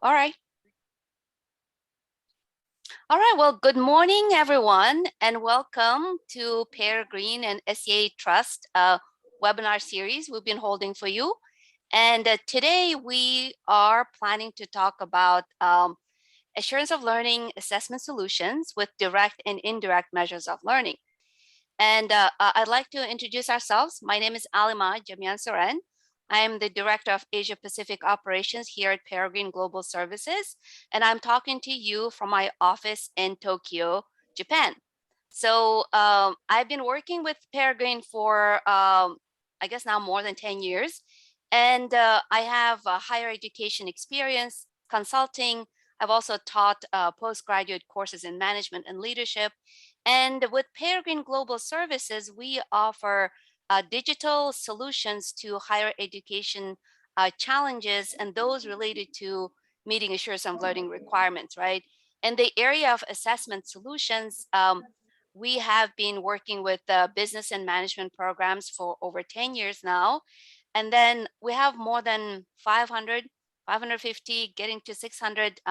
All right. All right. Well, good morning, everyone, and welcome to Peregrine and SCA Trust webinar series we've been holding for you. And today we are planning to talk about assurance of learning assessment solutions with direct and indirect measures of learning. And I'd like to introduce ourselves. My name is Alima Jamian Soren. I am the Director of Asia Pacific Operations here at Peregrine Global Services, and I'm talking to you from my office in Tokyo, Japan. So I've been working with Peregrine for, I guess now more than 10 years, and I have higher education experience, consulting. I've also taught postgraduate courses in management and leadership. And with Peregrine Global Services, we offer digital solutions to higher education challenges and those related to meeting assurance of learning requirements, right? In the area of assessment solutions, we have been working with business and management programs for over 10 years now. And then we have more than 500, 550, getting to 600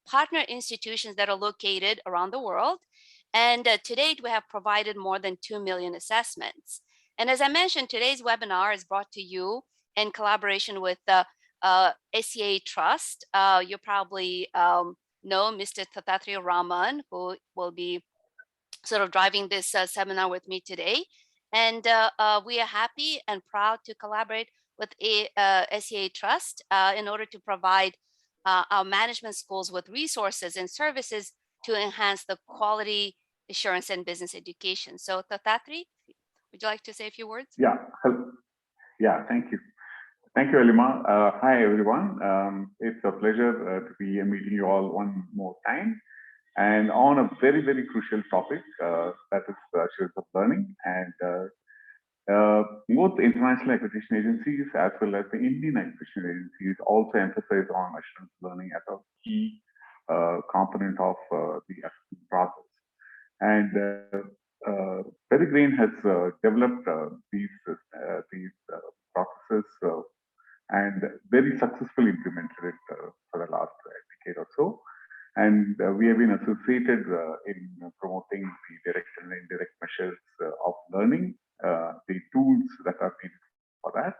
partner institutions that are located around the world. And to date, we have provided more than 2 million assessments. And as I mentioned, today's webinar is brought to you in collaboration with the ACA Trust. You probably know Mr. Tathatri Raman, who will be sort of driving this seminar with me today. And we are happy and proud to collaborate with SCA Trust in order to provide our management schools with resources and services to enhance the quality assurance and business education. So Tathatri, would you like to say a few words? Yeah, thank you. Thank you, Alima. Hi, everyone. It's a pleasure to be meeting you all one more time, and on a very, very crucial topic, that is assurance of learning. And both international accreditation agencies as well as the Indian accreditation agencies also emphasize on assurance learning as a key component of the assessment process. And Peregrine has developed these processes and very successfully implemented it for the last decade or so. And we have been associated in promoting the direct and indirect measures of learning, the tools that are needed for that.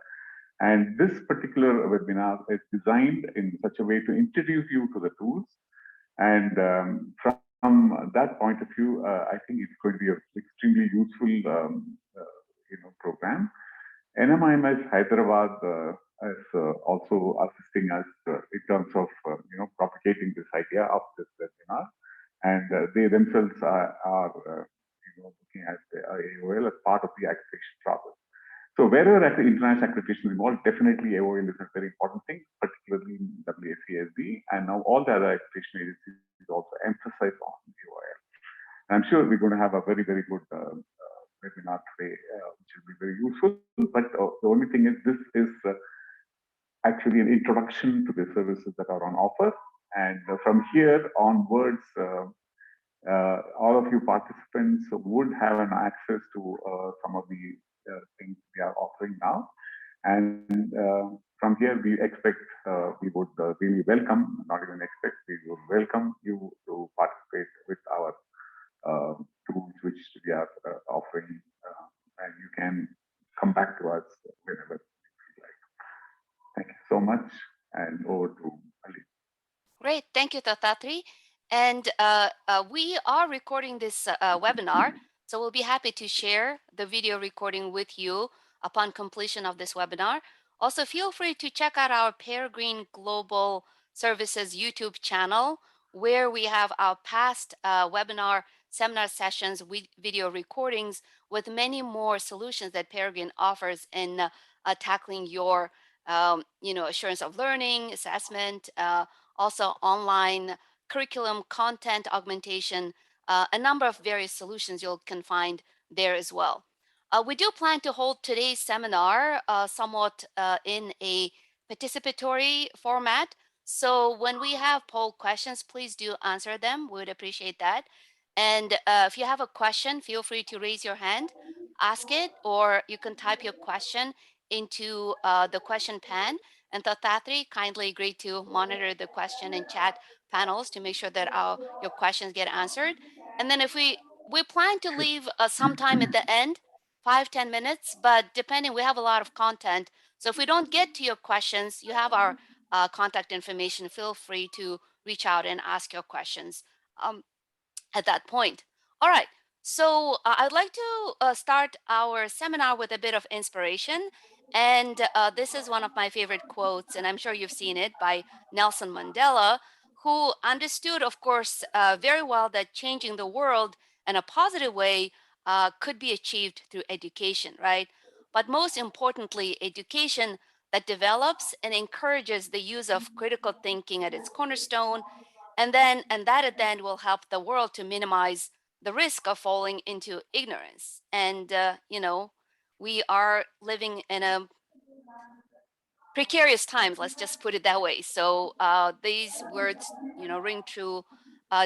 And this particular webinar is designed in such a way to introduce you to the tools. And from that point of view, I think it's going to be an extremely useful program. NMIMS Hyderabad is also assisting us in terms of propagating this idea of this webinar, and they themselves are looking at the AOL as part of the accreditation process. So wherever international accreditation is involved, definitely AOL is a very important thing, particularly in ACBSP, and now all the other accreditation agencies also emphasize on AOL. And I'm sure we're going to have a very, very good webinar today, which will be very useful. But the only thing is, this is actually an introduction to the services that are on offer. And from here onwards, all of you participants would have an access to some of the things we are offering now. And from here, we expect, we would really welcome, not even expect, we would welcome you to participate with our tools which we are offering. And you can come back to us whenever. Thank you so much, and over to Ali. Great, thank you, Tathatri. And we are recording this webinar, so we'll be happy to share the video recording with you upon completion of this webinar. Also, feel free to check out our Peregrine Global Services YouTube channel, where we have our past webinar seminar sessions with video recordings with many more solutions that Peregrine offers in tackling your assurance of learning, assessment, also online curriculum content augmentation, a number of various solutions you can find there as well. We do plan to hold today's seminar somewhat in a participatory format. So when we have poll questions, please do answer them. We would appreciate that. And if you have a question, feel free to raise your hand, ask it, or you can type your question into the question pan, And Tathatri kindly agreed to monitor the question and chat panels to make sure that your questions get answered. And then if we plan to leave some time at the end, 5-10 minutes, but depending, we have a lot of content. So if we don't get to your questions, you have our contact information. Feel free to reach out and ask your questions at that point. All right. So I'd like to start our seminar with a bit of inspiration. And this is one of my favorite quotes, and I'm sure you've seen it, by Nelson Mandela, who understood, of course, very well that changing the world in a positive way could be achieved through education, right? But most importantly, education that develops and encourages the use of critical thinking at its cornerstone, and that at the end will help the world to minimize the risk of falling into ignorance. And we are living in a precarious times, let's just put it that way. So these words ring true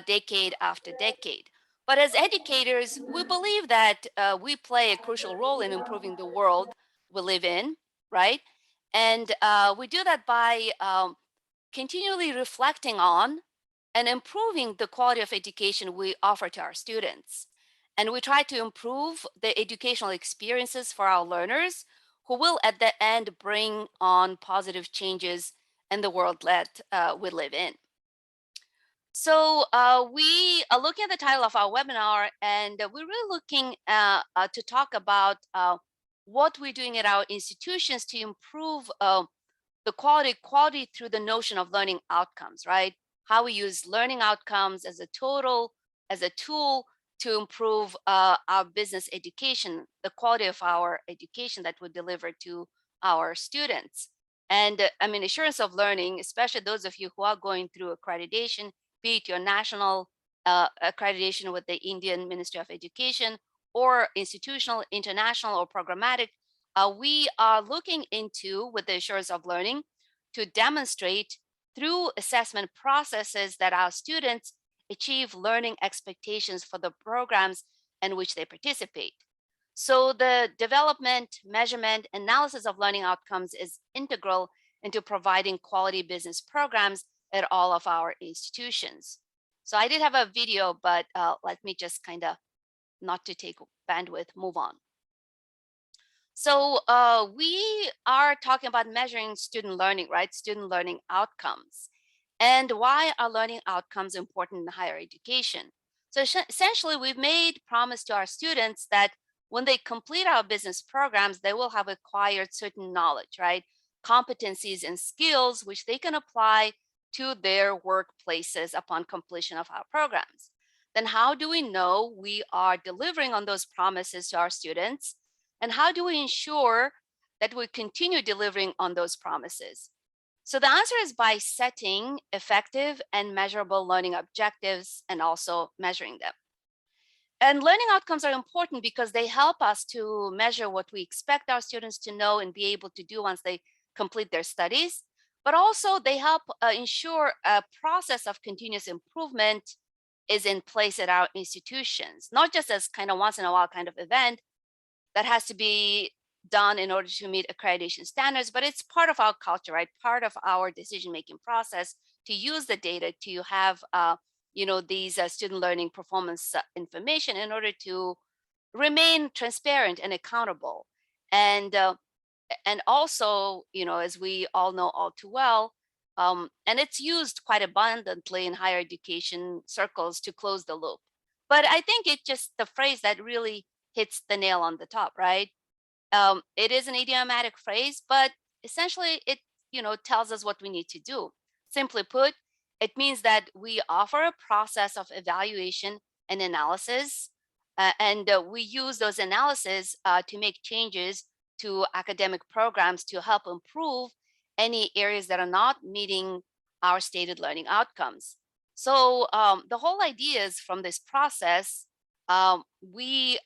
decade after decade. But as educators, we believe that we play a crucial role in improving the world we live in, right? And we do that by continually reflecting on and improving the quality of education we offer to our students. And we try to improve the educational experiences for our learners, who will at the end bring on positive changes in the world that we live in. So we are looking at the title of our webinar, and we're really looking to talk about what we're doing at our institutions to improve the quality through the notion of learning outcomes, right? How we use learning outcomes as a tool to improve our business education, the quality of our education that we deliver to our students. And I mean, assurance of learning, especially those of you who are going through accreditation, be it your national accreditation with the Indian Ministry of Education, or institutional, international, or programmatic, we are looking into, with the assurance of learning, to demonstrate through assessment processes that our students achieve learning expectations for the programs in which they participate. So the development, measurement, analysis of learning outcomes is integral into providing quality business programs at all of our institutions. So I did have a video, but let me just kind of, not to take bandwidth, move on. So we are talking about measuring student learning, right? Student learning outcomes. And why are learning outcomes important in higher education? So essentially, we've made promise to our students that when they complete our business programs, they will have acquired certain knowledge, right? Competencies and skills, which they can apply to their workplaces upon completion of our programs. Then how do we know we are delivering on those promises to our students? And how do we ensure that we continue delivering on those promises? So the answer is by setting effective and measurable learning objectives and also measuring them. And learning outcomes are important because they help us to measure what we expect our students to know and be able to do once they complete their studies. But also they help ensure a process of continuous improvement is in place at our institutions, not just as kind of once in a while kind of event that has to be done in order to meet accreditation standards, but it's part of our culture, right? Part of our decision-making process to use the data to have, these student learning performance information in order to remain transparent and accountable. And also, as we all know all too well, and it's used quite abundantly in higher education circles to close the loop. But I think it's just the phrase that really hits the nail on the top, right? It is an idiomatic phrase, but essentially it, tells us what we need to do. Simply put, it means that we offer a process of evaluation and analysis, and we use those analyses to make changes to academic programs to help improve any areas that are not meeting our stated learning outcomes. So the whole idea is from this process, we,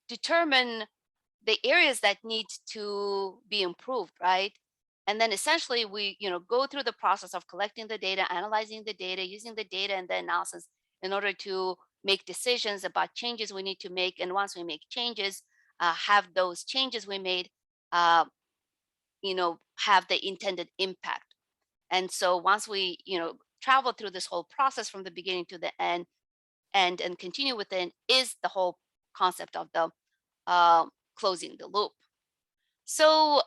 determine the areas that need to be improved, right? And then essentially we, go through the process of collecting the data, analyzing the data, using the data and the analysis in order to make decisions about changes we need to make. And once we make changes, have those changes we made, uh, have the intended impact. And so once we, travel through this whole process from the beginning to the end and continue within is the whole concept of the closing the loop. So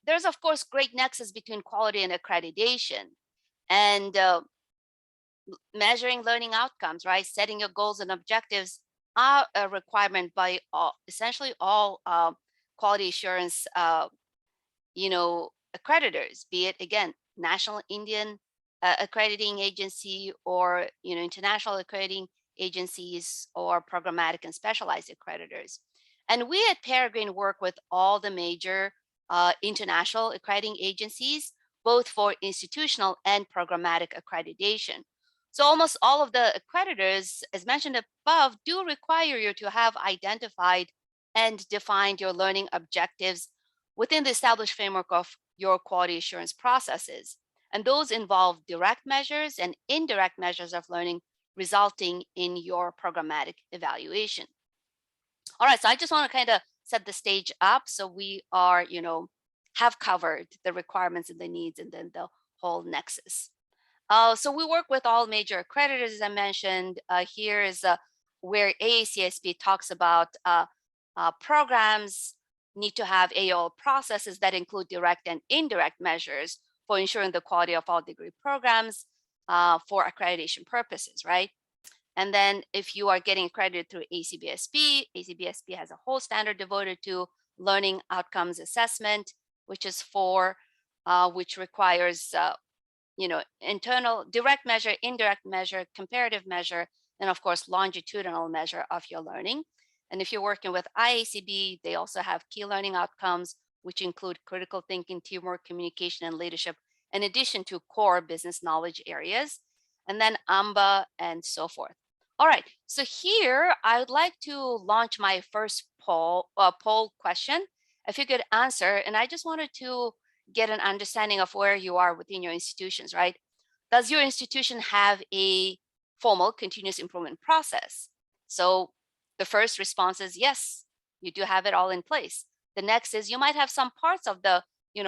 there's of course great nexus between quality and accreditation, and measuring learning outcomes, right? Setting your goals and objectives are a requirement by essentially all quality assurance accreditors, be it again national Indian accrediting agency or international accrediting agencies or programmatic and specialized accreditors. And we at Peregrine work with all the major international accrediting agencies, both for institutional and programmatic accreditation. So almost all of the accreditors, as mentioned above, do require you to have identified and defined your learning objectives within the established framework of your quality assurance processes. And those involve direct measures and indirect measures of learning resulting in your programmatic evaluation. All right, so I just want to kind of set the stage up so we are, have covered the requirements and the needs and then the whole nexus. So we work with all major accreditors, as I mentioned. Here is where AACSP talks about programs need to have AOL processes that include direct and indirect measures for ensuring the quality of all degree programs for accreditation purposes, right? And then if you are getting accredited through ACBSP, ACBSP has a whole standard devoted to learning outcomes assessment, which is which requires internal direct measure, indirect measure, comparative measure, and of course, longitudinal measure of your learning. And if you're working with IACBE, they also have key learning outcomes, which include critical thinking, teamwork, communication, and leadership, in addition to core business knowledge areas, and then AMBA and so forth. All right, so here I would like to launch my first poll question. If you could answer, and I just wanted to get an understanding of where you are within your institutions, right? Does your institution have a formal continuous improvement process? So the first response is yes, you do have it all in place. The next is you might have some parts of the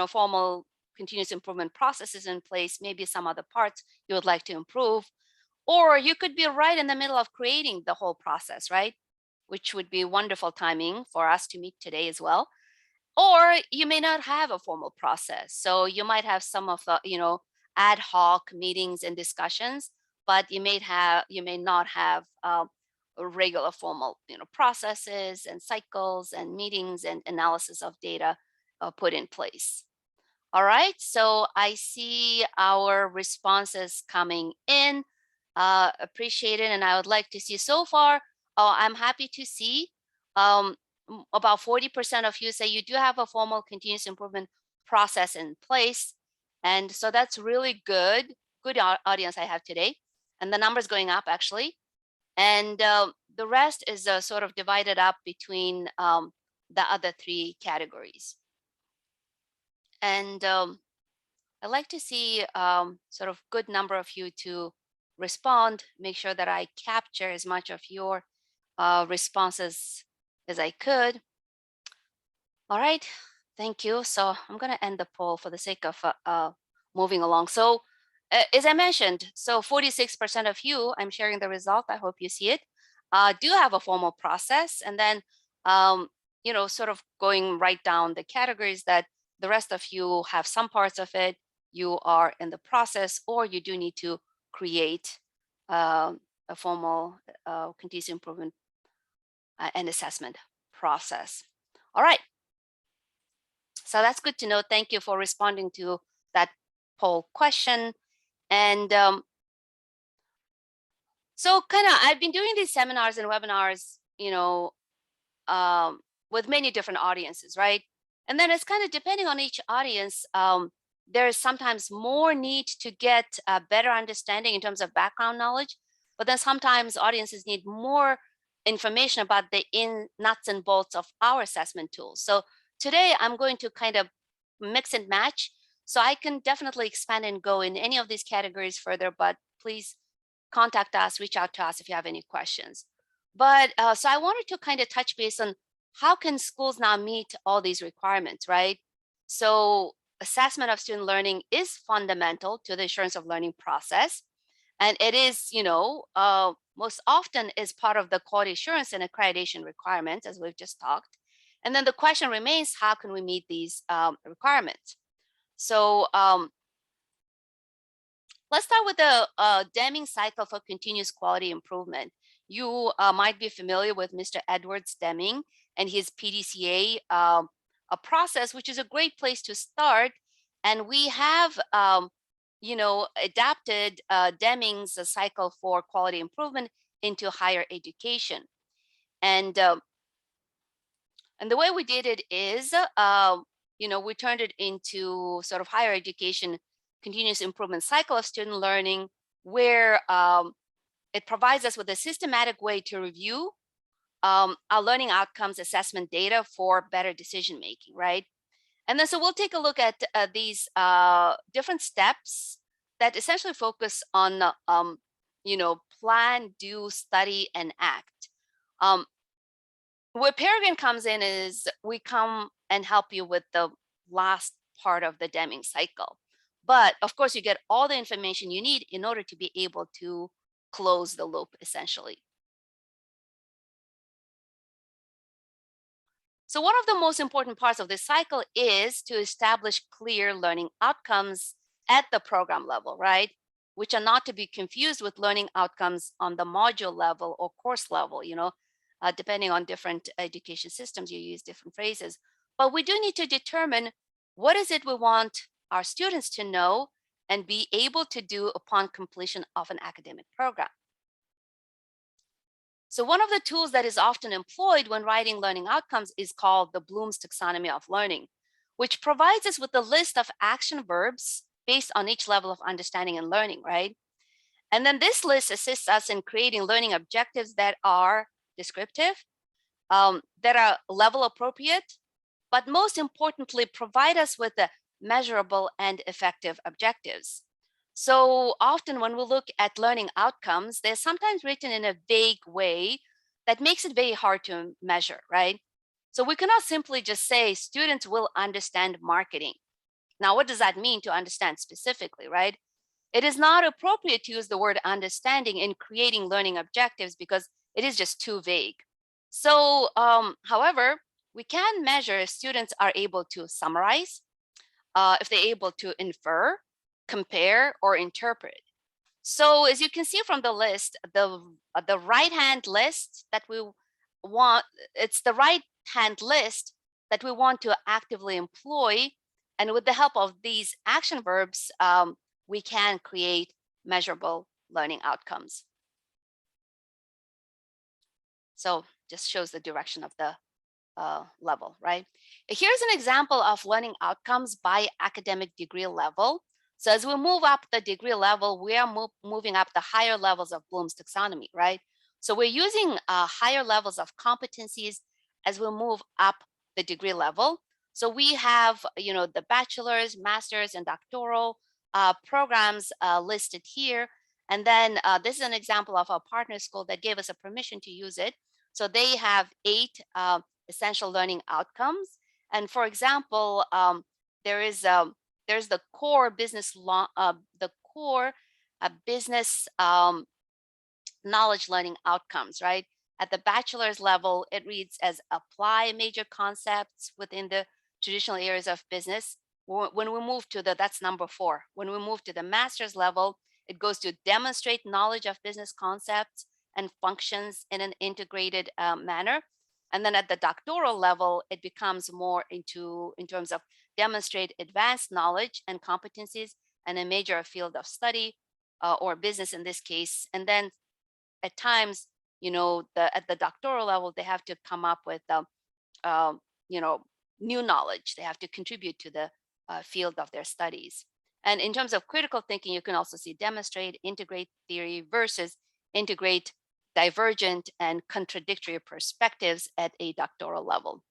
formal continuous improvement processes in place, maybe some other parts you would like to improve, or you could be right in the middle of creating the whole process, right? Which would be wonderful timing for us to meet today as well. Or you may not have a formal process. So you might have some of the, ad hoc meetings and discussions, but you may not have regular formal, processes and cycles and meetings and analysis of data put in place. All right, so I see our responses coming in. Appreciate it, and I would like to see so far. I'm happy to see about 40% of you say you do have a formal continuous improvement process in place. And so that's really good audience I have today. And the numbers going up actually. And the rest is sort of divided up between the other three categories. And I'd like to see sort of good number of you to respond, make sure that I capture as much of your responses as I could. All right, thank you. So I'm going to end the poll for the sake of moving along. So as I mentioned, so 46% of you, I'm sharing the result, I hope you see it, do have a formal process. And then, sort of going right down the categories that the rest of you have some parts of it, you are in the process, or you do need to create a formal continuous improvement and assessment process. All right. So that's good to know. Thank you for responding to that poll question. And so I've been doing these seminars and webinars, with many different audiences, right? And then it's kind of depending on each audience, there is sometimes more need to get a better understanding in terms of background knowledge, but then sometimes audiences need more information about the nuts and bolts of our assessment tools. So today I'm going to kind of mix and match. So I can definitely expand and go in any of these categories further, but please contact us, reach out to us if you have any questions. But so I wanted to kind of touch base on how can schools now meet all these requirements, right? So assessment of student learning is fundamental to the assurance of learning process. And it is, most often is part of the quality assurance and accreditation requirements, as we've just talked. And then the question remains, how can we meet these requirements? So let's start with the Deming cycle for continuous quality improvement. You might be familiar with Mr. Edwards Deming and his PDCA a process, which is a great place to start. And we have, adapted Deming's cycle for quality improvement into higher education. And the way we did it is, we turned it into sort of higher education continuous improvement cycle of student learning, where it provides us with a systematic way to review our learning outcomes assessment data for better decision making, right? And then so we'll take a look at these different steps that essentially focus on, plan, do, study, and act. Where Peregrine comes in is we come and help you with the last part of the Deming cycle. But of course, you get all the information you need in order to be able to close the loop, essentially. So one of the most important parts of this cycle is to establish clear learning outcomes at the program level, right? Which are not to be confused with learning outcomes on the module level or course level, depending on different education systems, you use different phrases. But we do need to determine what is it we want our students to know and be able to do upon completion of an academic program. So one of the tools that is often employed when writing learning outcomes is called the Bloom's Taxonomy of Learning, which provides us with a list of action verbs based on each level of understanding and learning, right? And then this list assists us in creating learning objectives that are descriptive, that are level appropriate, but most importantly, provide us with the measurable and effective objectives. So often when we look at learning outcomes, they're sometimes written in a vague way that makes it very hard to measure, right? So we cannot simply just say students will understand marketing. Now, what does that mean to understand specifically, right? It is not appropriate to use the word understanding in creating learning objectives because it is just too vague. So, however, we can measure if students are able to summarize, if they're able to infer, compare, or interpret. So as you can see from the list, the right-hand list that we want, it's the right-hand list that we want to actively employ. And with the help of these action verbs, we can create measurable learning outcomes. So just shows the direction of the level, right? Here's an example of learning outcomes by academic degree level. So as we move up the degree level, we are moving up the higher levels of Bloom's taxonomy, right? So we're using higher levels of competencies as we move up the degree level. So we have, the bachelor's, master's, and doctoral programs listed here. And then this is an example of a partner school that gave us a permission to use it. So they have 8 essential learning outcomes. And for example, there's the core business law, the core business knowledge learning outcomes, right? At the bachelor's level, it reads as apply major concepts within the traditional areas of business. When we move to that's number 4. When we move to the master's level, it goes to demonstrate knowledge of business concepts and functions in an integrated manner. And then at the doctoral level, it becomes more in terms of demonstrate advanced knowledge and competencies in a major field of study or business in this case. And then at times, at the doctoral level, they have to come up with, new knowledge. They have to contribute to the field of their studies. And in terms of critical thinking, you can also see demonstrate, integrate theory versus integrate divergent and contradictory perspectives at a doctoral level.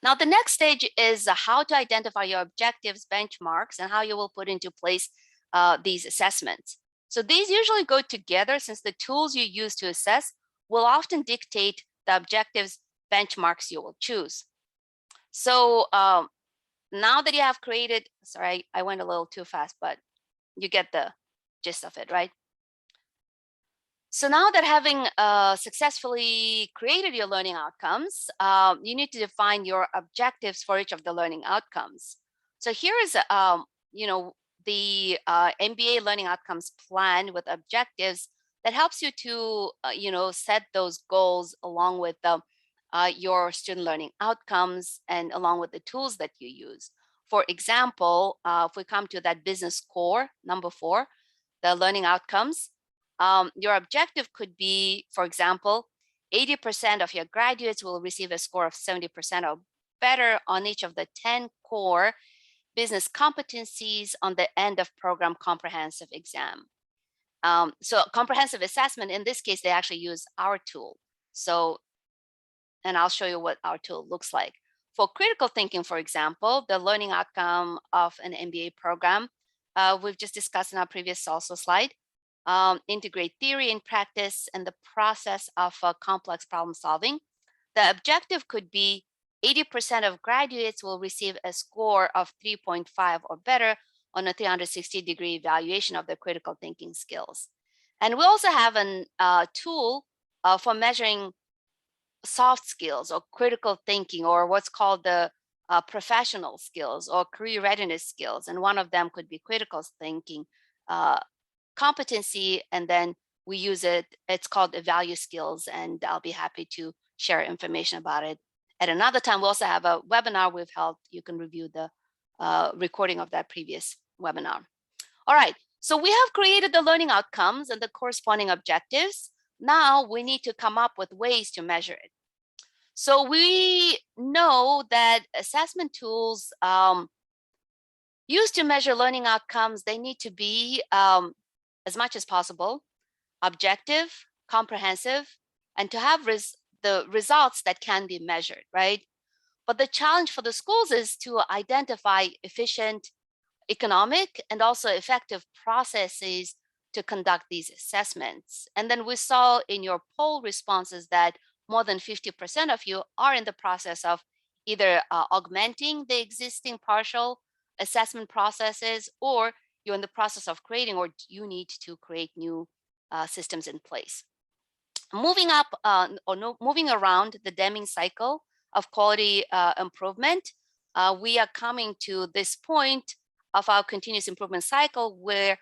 Now, the next stage is how to identify your objectives, benchmarks, and how you will put into place these assessments. So these usually go together since the tools you use to assess will often dictate the objectives, benchmarks you will choose. So now that you have created, sorry, I went a little too fast, but you get the gist of it, right? So now that having successfully created your learning outcomes, you need to define your objectives for each of the learning outcomes. So here is, the MBA learning outcomes plan with objectives that helps you to, set those goals along with your student learning outcomes and along with the tools that you use. For example, if we come to that business core, number 4, the learning outcomes, your objective could be, for example, 80% of your graduates will receive a score of 70% or better on each of the 10 core business competencies on the end of program comprehensive exam. So comprehensive assessment, in this case, they actually use our tool. So, and I'll show you what our tool looks like. For critical thinking, for example, the learning outcome of an MBA program, we've just discussed in our previous also slide, integrate theory and practice and the process of complex problem solving. The objective could be 80% of graduates will receive a score of 3.5 or better on a 360-degree evaluation of their critical thinking skills. And we also have a tool for measuring soft skills or critical thinking, or what's called the professional skills or career readiness skills. And one of them could be critical thinking competency, and then we use it. It's called the value skills, and I'll be happy to share information about it at another time. We also have a webinar we've held. You can review the recording of that previous webinar. All right, so we have created the learning outcomes and the corresponding objectives. Now we need to come up with ways to measure it. So we know that assessment tools used to measure learning outcomes, they need to be as much as possible objective, comprehensive, and to have the results that can be measured, right? But the challenge for the schools is to identify efficient, economic, and also effective processes to conduct these assessments. And then we saw in your poll responses that more than 50% of you are in the process of either augmenting the existing partial assessment processes, or you're in the process of creating, or you need to create new systems in place. Moving up moving around the Deming cycle of quality improvement, we are coming to this point of our continuous improvement cycle where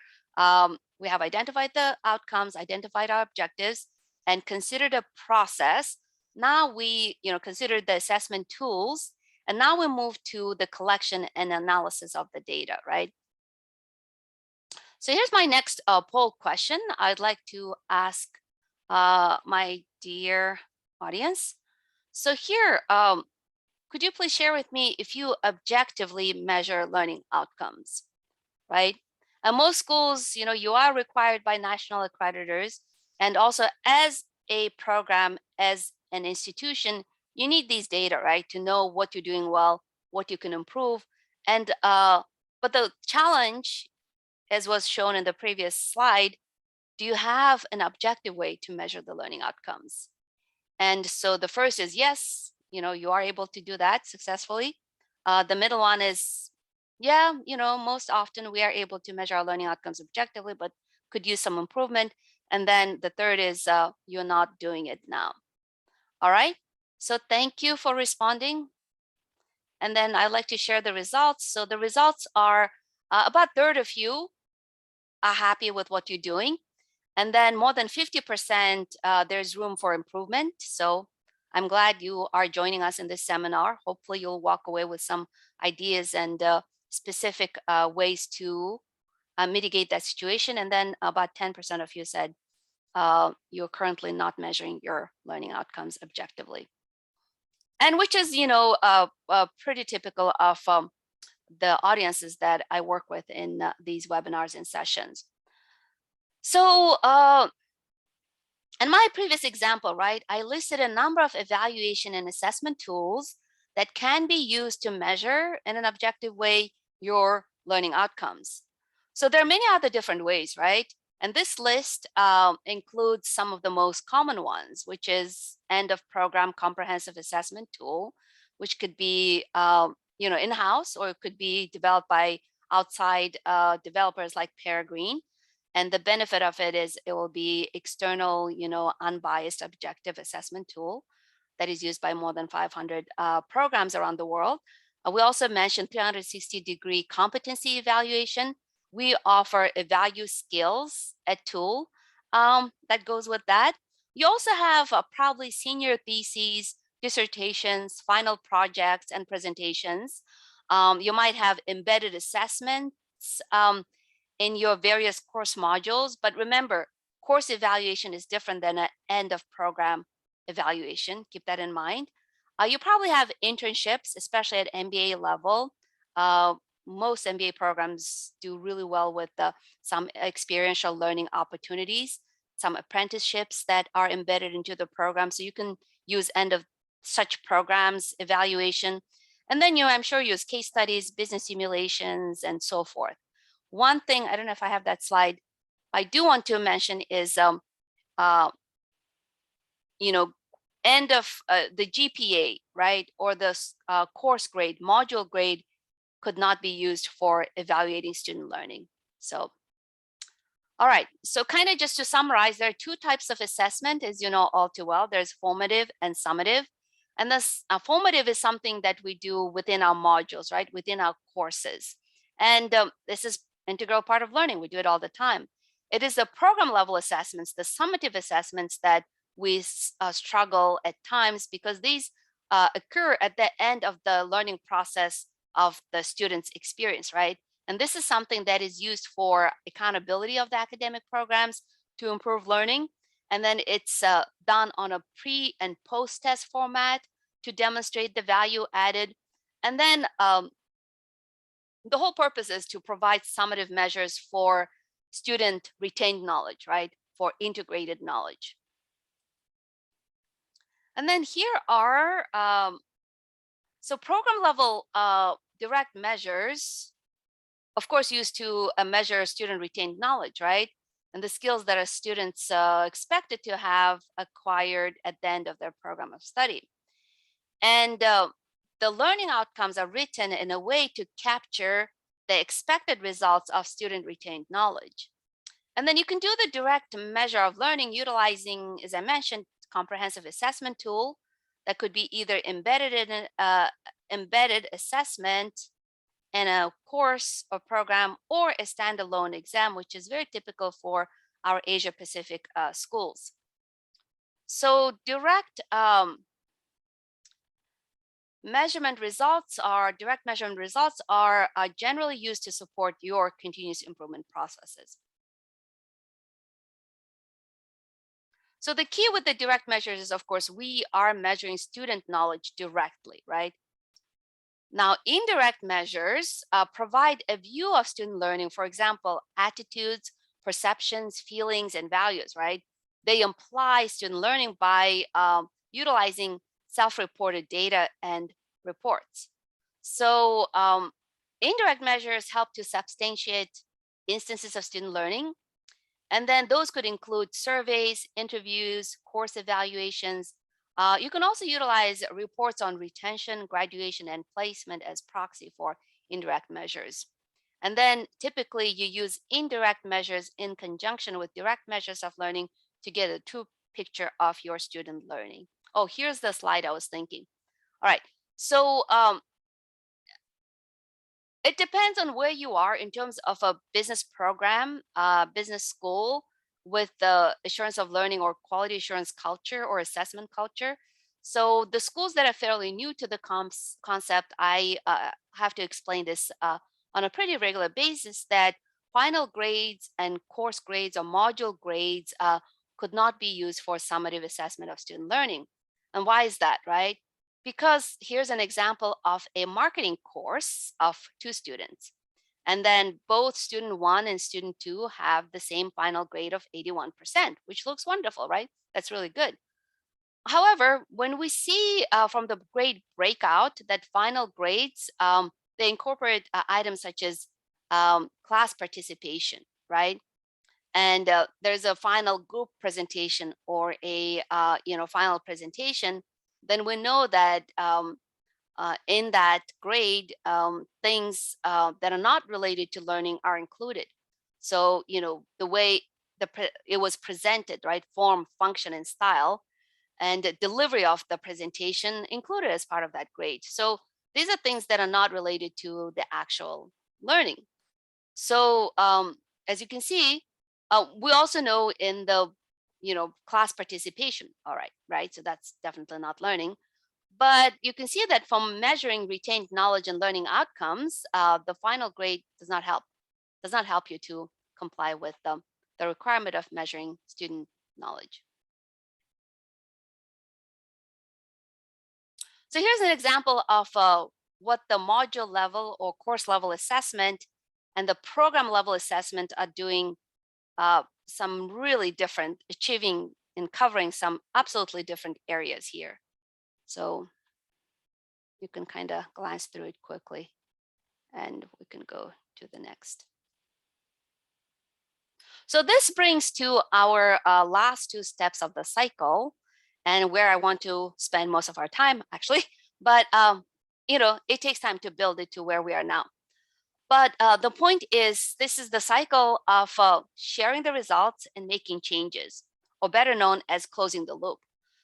we have identified the outcomes, identified our objectives, and considered a process. Now we consider the assessment tools, and now we move to the collection and analysis of the data, right? So here's my next poll question I'd like to ask my dear audience. So here, could you please share with me if you objectively measure learning outcomes, right? And most schools, you are required by national accreditors, and also as a program, as an institution, you need these data, right, to know what you're doing well, what you can improve. And but the challenge, as was shown in the previous slide, do you have an objective way to measure the learning outcomes? And so the first is yes, you are able to do that successfully. The middle one is, yeah, most often we are able to measure our learning outcomes objectively, but could use some improvement. And then the third is you're not doing it now. All right, so thank you for responding. And then I'd like to share the results. So the results are about a third of you are happy with what you're doing. And then more than 50%, there's room for improvement. So I'm glad you are joining us in this seminar. Hopefully you'll walk away with some ideas and specific ways to mitigate that situation. And then about 10% of you said you're currently not measuring your learning outcomes objectively. And which is, pretty typical of the audiences that I work with in these webinars and sessions. So, in my previous example, right, I listed a number of evaluation and assessment tools that can be used to measure in an objective way your learning outcomes. So there are many other different ways, right? And this list includes some of the most common ones, which is end of program comprehensive assessment tool, which could be, in-house, or it could be developed by outside developers like Peregrine. And the benefit of it is it will be external, unbiased, objective assessment tool that is used by more than 500 programs around the world. We also mentioned 360-degree competency evaluation. We offer Evalu Skills, a tool that goes with that. You also have probably senior theses, dissertations, final projects, and presentations. You might have embedded assessments in your various course modules, but remember, course evaluation is different than an end of program evaluation. Keep that in mind. You probably have internships, especially at MBA level. Most MBA programs do really well with some experiential learning opportunities, some apprenticeships that are embedded into the program. So you can use end of such programs, evaluation, and then I'm sure use case studies, business simulations, and so forth. One thing, I don't know if I have that slide, I do want to mention is, end of the GPA, right, or the course grade, module grade could not be used for evaluating student learning. So, all right, so kind of just to summarize, there are two types of assessment, as you know all too well. There's formative and summative. And this formative is something that we do within our modules, right, within our courses. And this is integral part of learning. We do it all the time. It is the program level assessments, the summative assessments, that we struggle at times, because these occur at the end of the learning process of the student's experience, right? And this is something that is used for accountability of the academic programs to improve learning. And then it's done on a pre and post test format to demonstrate the value added. And then the whole purpose is to provide summative measures for student retained knowledge, right? For integrated knowledge. And then here are, so program level direct measures, of course, used to measure student retained knowledge, right? And the skills that our students expected to have acquired at the end of their program of study. And the learning outcomes are written in a way to capture the expected results of student retained knowledge. And then you can do the direct measure of learning utilizing, as I mentioned, comprehensive assessment tool that could be either embedded in embedded assessment in a course or program, or a standalone exam, which is very typical for our Asia Pacific schools. So direct measurement results are generally used to support your continuous improvement processes. So the key with the direct measures is, of course, we are measuring student knowledge directly, right? Now, indirect measures provide a view of student learning, for example, attitudes, perceptions, feelings, and values, right? They imply student learning by utilizing self-reported data and reports. So indirect measures help to substantiate instances of student learning. And then those could include surveys, interviews, course evaluations. You can also utilize reports on retention, graduation, and placement as proxy for indirect measures. And then typically you use indirect measures in conjunction with direct measures of learning to get a true picture of your student learning. Oh, here's the slide I was thinking. All right, so it depends on where you are in terms of a business program, business school with the assurance of learning or quality assurance culture or assessment culture. So the schools that are fairly new to the concept, I have to explain this on a pretty regular basis, that final grades and course grades or module grades could not be used for summative assessment of student learning. And why is that, right? Because here's an example of a marketing course of 2 students. And then both student 1 and student 2 have the same final grade of 81%, which looks wonderful, right? That's really good. However, when we see from the grade breakout that final grades, they incorporate items such as class participation, right? And there's a final group presentation or a final presentation, then we know that in that grade, things that are not related to learning are included. So, the way it was presented, right? Form, function, and style, and the delivery of the presentation included as part of that grade. So these are things that are not related to the actual learning. So as you can see, we also know in the class participation, all right, so that's definitely not learning. But you can see that from measuring retained knowledge and learning outcomes, the final grade does not help you to comply with the requirement of measuring student knowledge. So here's an example of what the module level or course level assessment and the program level assessment are doing, some really different, achieving and covering some absolutely different areas here. So you can kind of glance through it quickly, and we can go to the next. So this brings to our last two steps of the cycle, and where I want to spend most of our time, actually. But it takes time to build it to where we are now. But the point is, this is the cycle of sharing the results and making changes, or better known as closing the loop.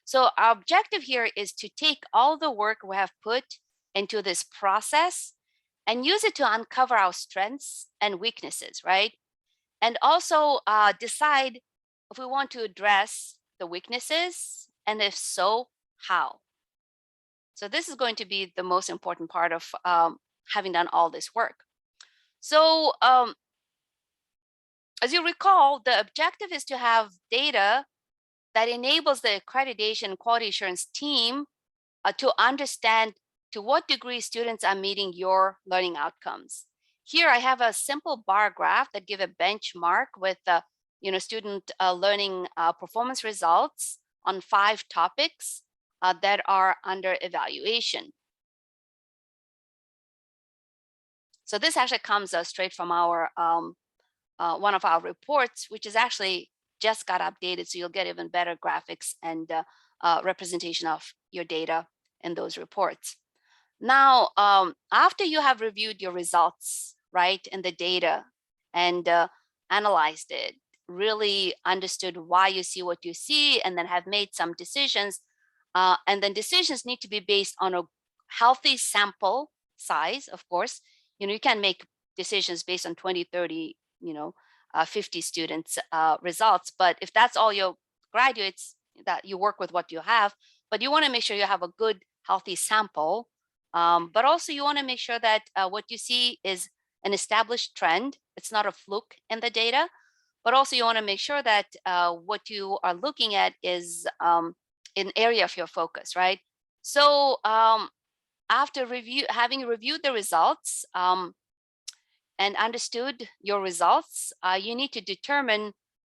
So our objective here is to take all the work we have put into this process and use it to uncover our strengths and weaknesses, right? And also decide if we want to address the weaknesses, and if so, how. So this is going to be the most important part of having done all this work. So as you recall, the objective is to have data that enables the accreditation quality assurance team to understand to what degree students are meeting your learning outcomes. Here I have a simple bar graph that give a benchmark with student learning performance results on 5 topics that are under evaluation. So this actually comes straight from our one of our reports, which is actually just got updated, so you'll get even better graphics and representation of your data in those reports. Now, after you have reviewed your results, right, and the data, and analyzed it, really understood why you see what you see, and then have made some decisions, and then decisions need to be based on a healthy sample size, of course. You can't make decisions based on 20, 30, 50 students results, but if that's all your graduates, that you work with what you have, but you want to make sure you have a good healthy sample, but also you want to make sure that what you see is an established trend. It's not a fluke in the data, but also you want to make sure that what you are looking at is an area of your focus, right? So after having reviewed the results and understood your results, you need to determine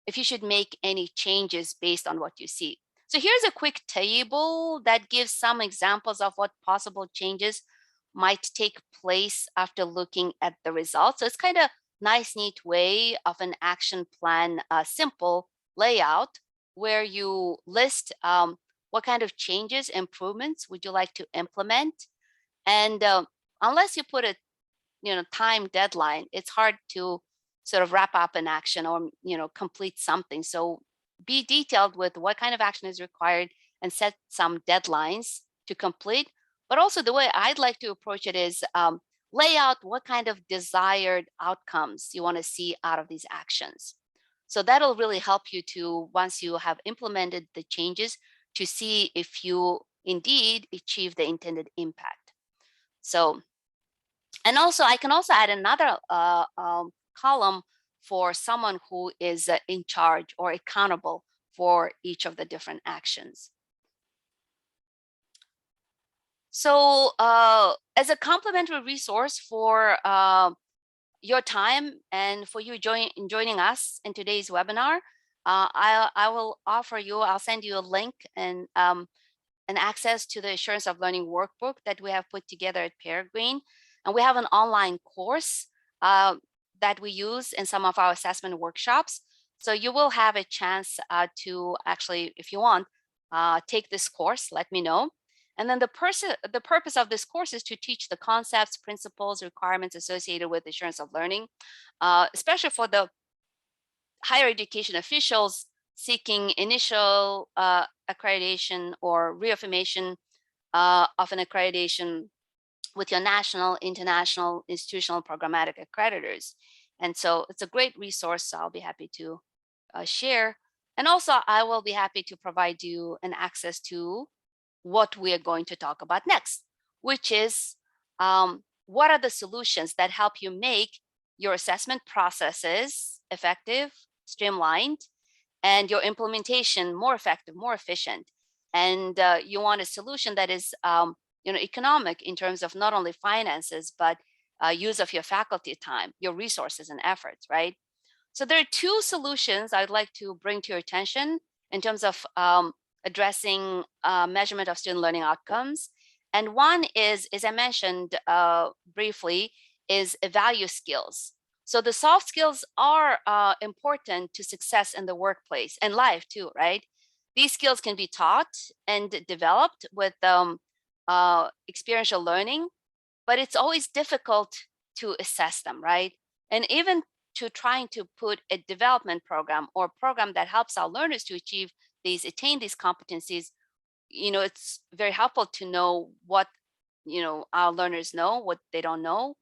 if you should make any changes based on what you see. So here's a quick table that gives some examples of what possible changes might take place after looking at the results. So it's kind of nice, neat way of an action plan, simple layout where you list what kind of changes, improvements would you like to implement. And unless you put a time deadline, it's hard to sort of wrap up an action or complete something. So be detailed with what kind of action is required and set some deadlines to complete. But also the way I'd like to approach it is lay out what kind of desired outcomes you want to see out of these actions. So that'll really help you to, once you have implemented the changes, to see if you indeed achieve the intended impact. So, and also I can also add another column for someone who is in charge or accountable for each of the different actions. So as a complementary resource for your time and for you joining us in today's webinar, I will offer you, I'll send you a link and access to the Assurance of Learning workbook that we have put together at Peregrine. And we have an online course that we use in some of our assessment workshops. So you will have a chance to actually, if you want, take this course, let me know. And then the purpose of this course is to teach the concepts, principles, requirements associated with assurance of learning, especially for the higher education officials seeking initial accreditation or reaffirmation of an accreditation with your national, international, institutional programmatic accreditors. And so it's a great resource. So I'll be happy to share. And also I will be happy to provide you an access to what we are going to talk about next, which is what are the solutions that help you make your assessment processes effective, streamlined, and your implementation more effective, more efficient. And you want a solution that is economic in terms of not only finances, but use of your faculty time, your resources and efforts, right? So there are two solutions I'd like to bring to your attention in terms of addressing measurement of student learning outcomes. And one is, as I mentioned briefly, is value skills. So the soft skills are important to success in the workplace and life too, right? These skills can be taught and developed with experiential learning, but it's always difficult to assess them, right? And even to trying to put a development program or program that helps our learners to attain these competencies, it's very helpful to know what, our learners know, what they don't know,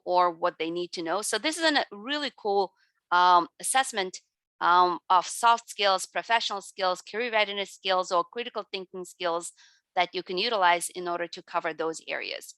or what they need to know. So this is a really cool assessment of soft skills, professional skills, career readiness skills, or critical thinking skills that you can utilize in order to cover those areas.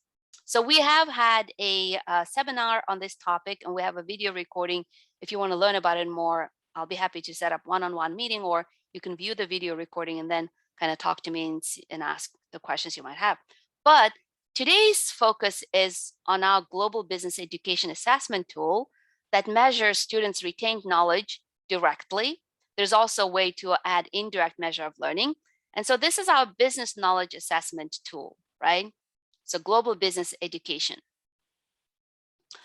So we have had a seminar on this topic, and we have a video recording. If you want to learn about it more, I'll be happy to set up one-on-one meeting, or you can view the video recording and then kind of talk to me and ask the questions you might have. But today's focus is on our global business education assessment tool that measures students' retained knowledge directly. There's also a way to add indirect measure of learning. And so this is our business knowledge assessment tool, right? So global business education.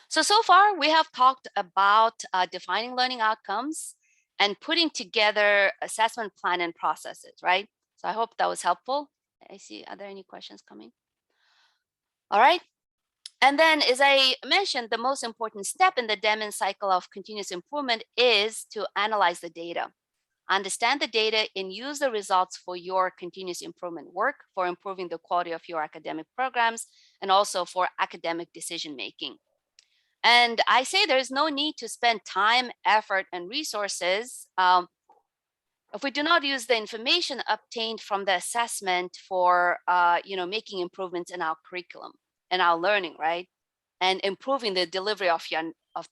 So far we have talked about defining learning outcomes and putting together assessment plan and processes, right? So I hope that was helpful. I see, are there any questions coming? All right. And then, as I mentioned, the most important step in the Deming cycle of continuous improvement is to analyze the data. Understand the data and use the results for your continuous improvement work, for improving the quality of your academic programs, and also for academic decision making. And I say there's no need to spend time, effort, and resources if we do not use the information obtained from the assessment for making improvements in our curriculum and our learning, right? And improving the delivery of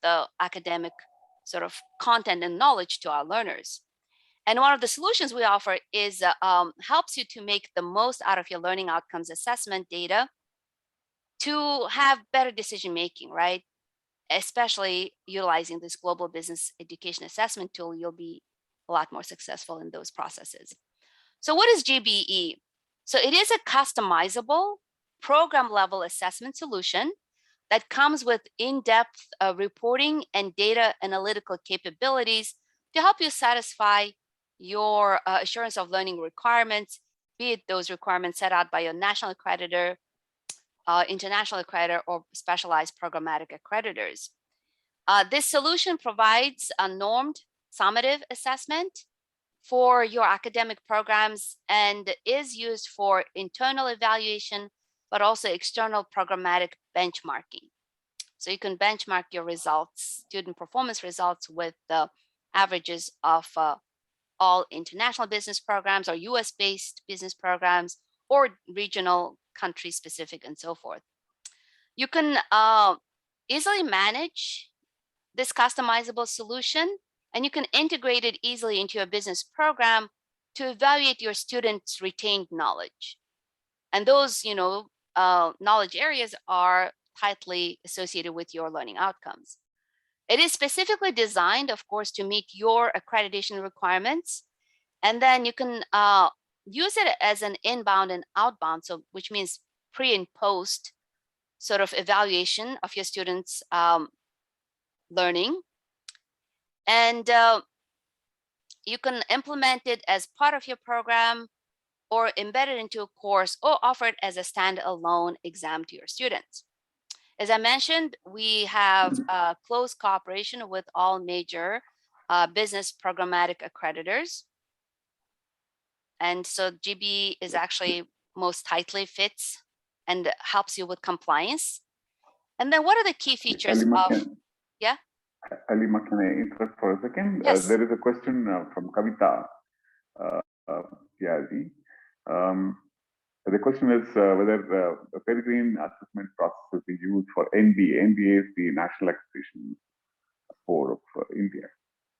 the academic sort of content and knowledge to our learners. And one of the solutions we offer is helps you to make the most out of your learning outcomes assessment data to have better decision making, right? Especially utilizing this global business education assessment tool, you'll be a lot more successful in those processes. So what is GBE? So it is a customizable program level assessment solution that comes with in-depth reporting and data analytical capabilities to help you satisfy your assurance of learning requirements, be it those requirements set out by your national accreditor, international accreditor, or specialized programmatic accreditors. This solution provides a normed summative assessment for your academic programs and is used for internal evaluation, but also external programmatic benchmarking. So you can benchmark your results, student performance results, with the averages of all international business programs or US-based business programs or regional, country-specific, and so forth. You can easily manage this customizable solution, and you can integrate it easily into your business program to evaluate your students' retained knowledge. And those, knowledge areas are tightly associated with your learning outcomes. It is specifically designed, of course, to meet your accreditation requirements. And then you can use it as an inbound and outbound, so which means pre and post sort of evaluation of your students' learning. And you can implement it as part of your program or embedded into a course or offered as a standalone exam to your students. As I mentioned, we have close cooperation with all major business programmatic accreditors. And so GB is actually most tightly fits and helps you with compliance. And then what are the key features of, yeah? Alima, can I interrupt for a second? Yes. There is a question from Kavita Tiazi. The question is whether the Peregrine assessment process will be used for NBA. NBA is the National Accreditation Board of India.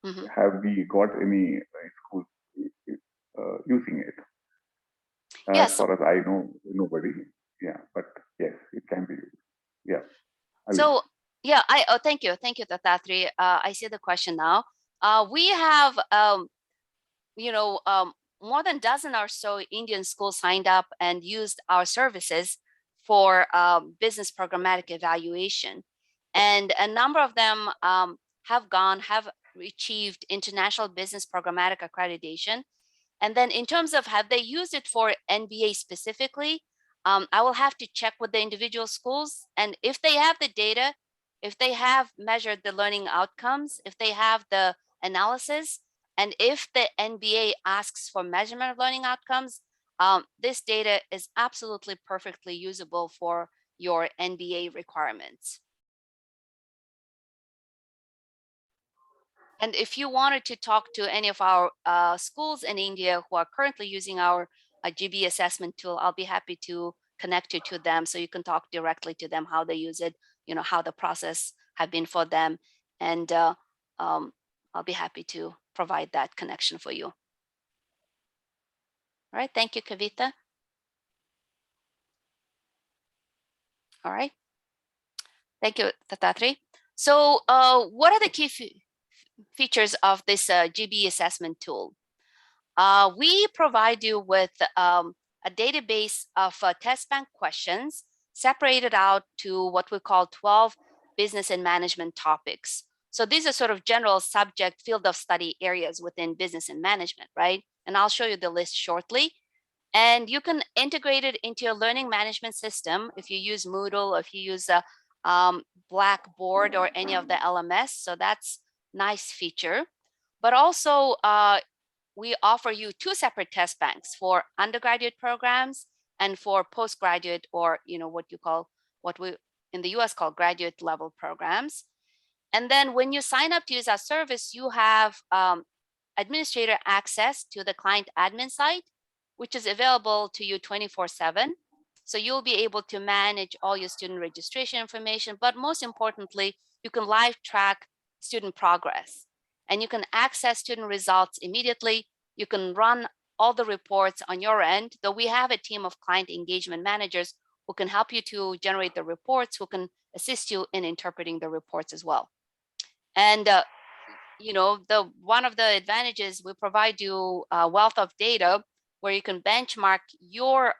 Mm-hmm. Have we got any schools using it? Yes. As far as I know, nobody. Yeah, but yes, it can be used. Yeah. So yeah, thank you, Tathatri. I see the question now. We have more than a dozen or so Indian schools signed up and used our services for business programmatic evaluation, and a number of them have achieved international business programmatic accreditation. And then in terms of have they used it for NBA specifically, I will have to check with the individual schools. And if they have the data, if they have measured the learning outcomes, if they have the analysis, and if the NBA asks for measurement of learning outcomes, this data is absolutely perfectly usable for your NBA requirements. And if you wanted to talk to any of our schools in India who are currently using our GB assessment tool, I'll be happy to connect you to them so you can talk directly to them, how they use it, how the process have been for them. And I'll be happy to provide that connection for you. All right, thank you, Kavita. All right, thank you, Tathatri. So what are the key features of this GB assessment tool? We provide you with a database of test bank questions separated out to what we call 12 business and management topics. So these are sort of general subject field of study areas within business and management, right? And I'll show you the list shortly. And you can integrate it into your learning management system if you use Moodle, or if you use a Blackboard or any of the LMS. So that's a nice feature. But also, we offer you two separate test banks for undergraduate programs and for postgraduate, or what we in the US call graduate level programs. And then when you sign up to use our service, you have administrator access to the client admin site, which is available to you 24/7. So you'll be able to manage all your student registration information, but most importantly, you can live track student progress, and you can access student results immediately. You can run all the reports on your end, though we have a team of client engagement managers who can help you to generate the reports, who can assist you in interpreting the reports as well. And one of the advantages, we provide you a wealth of data where you can benchmark your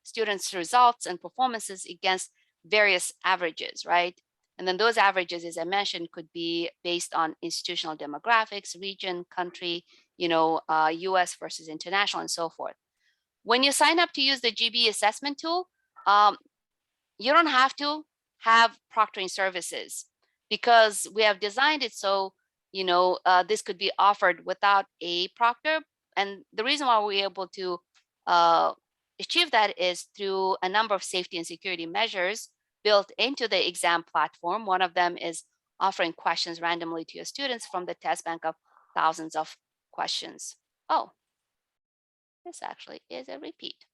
students' results and performances against various averages, right? And then those averages, as I mentioned, could be based on institutional demographics, region, country, US versus international, and so forth. When you sign up to use the GB assessment tool, you don't have to have proctoring services, because we have designed it so this could be offered without a proctor. And the reason why we're able to achieve that is through a number of safety and security measures built into the exam platform. One of them is offering questions randomly to your students from the test bank of thousands of questions. Oh, this actually is a repeat.